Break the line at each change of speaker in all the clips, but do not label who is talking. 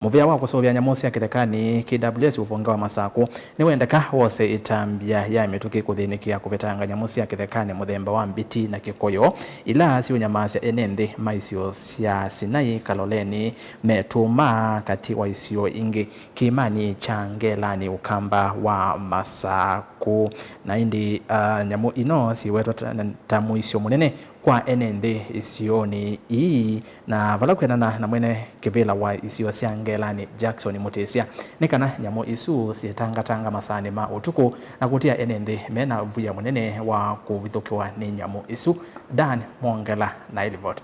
Muvia wa kusovya nyamusi ya kithekani KWS uvonga wa Masaku ni wendeka wose itambia ya mituki kuthinikia kupetanga nyamusi ya kithekani muthemba wa mbiti na kikoyo ila si unyamasi enende maisio sia Sinai Kaloleni metuma kati wa isio ingi kimani changelani ukamba wa Masaku na indi nyamu ino siweto tamu isio munene kwa enende isioni ii na vala kwenana na mwene kivila wa isio siangelani Jackson Mutesia nikana nyamo isu sietanga masani ma utuku na kutia enende mena vuya munene wa kuvithukiwa ni nyamo isu. Dan Mwongela na ilivota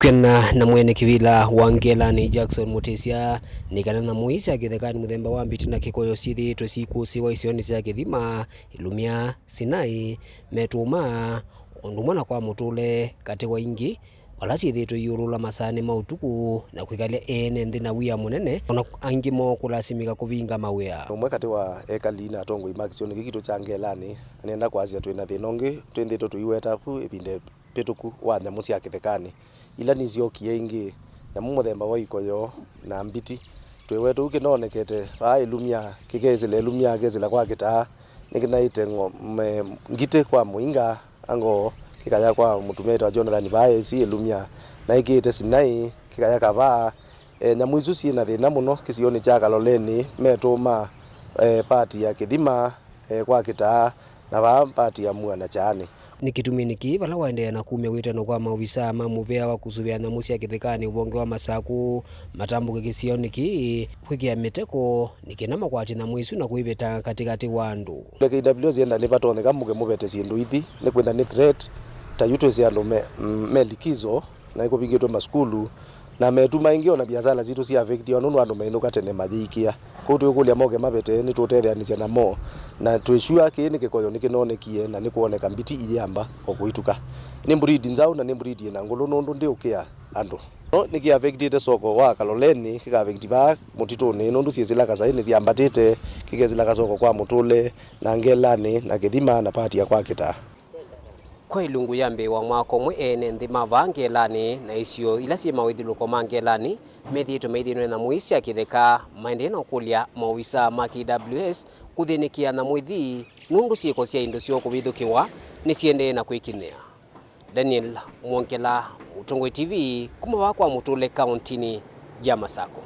kwena na mwene kivila wa Ngelani Jackson Mutesia nikana na muisi ya kithekani muthemba wa mbiti na kikoyo sithi twesiku siwa isioni sia kithima ilumia Sinai metuma ondumwana kwa mutule kati wa ingi wala sithitwe yurula masani mautuku na kwikalia enende na wia munene ona angimo kulasimika kuvinga mawia
umwe kati wa ekalina atongo imakisioni gikito cha Ngelani anenda kwazia twina thinongi twindito tuiweta pu ipinde petuku wa nyamu cia kithekani ila niziokie ingi nyamu muthemba wa ikoyo na mbiti twewetu kinonekete ba ilumia kigezile ilumia gezila kwa kita nikinaite ngite kwa muinga ango kikaya kwa mutumeta Jonathan bae si ilumia na ikite Sinai kikaya kaba nyamu isu si na thina muno kisioni cha Kaloleni metuma party ya kithima kwa kita na ba party ya mwana chani
nikituminiki vala waendea na kumya witano kwa mauvisa mamuvea wa kusuvia na musi ya kithekani uvonge wa Masaku matambuke kisioniki kwikia miteko nikina makwati na mwisu na kuiveta katikati wandu
KWS yenda ni vatoneka muke muvete sindu ithi ni kwenda ni threat ta yuto ziando melikizo na iko bigitwe maskulu na metuma ingi ona biashara zitu si affect onu andu mainuka tene majikia ko tukulia moge mavete ni tutetheanisia na mo na twishua kini kikoyo nikinonekie na nikuoneka mbiti iyamba okuituka ni breed nzau na ni breed na ngulu nundu ndi ukia andu no niki affected soko wa Kaloleni kika affect ba mutituni nundu ciezila kasaini ciambatite kigezila kasoko kwa mutule na Ngelani na kithima na party ya kwa kita
kwa ilungu yambe wa mwako mwe enende mava Ngelani na isio ila si mawithiluko ma Ngelani methito meithino na muisi ya kitheka maendeno kulia mawisa ma KWS kuthinikia na mwithi nundu sieko sia indo sio kuvithukiwa ni siende na kwikinia. Daniel Mwongela, Utongwe TV, kuma wakwa mutule kauntini ya Masaku.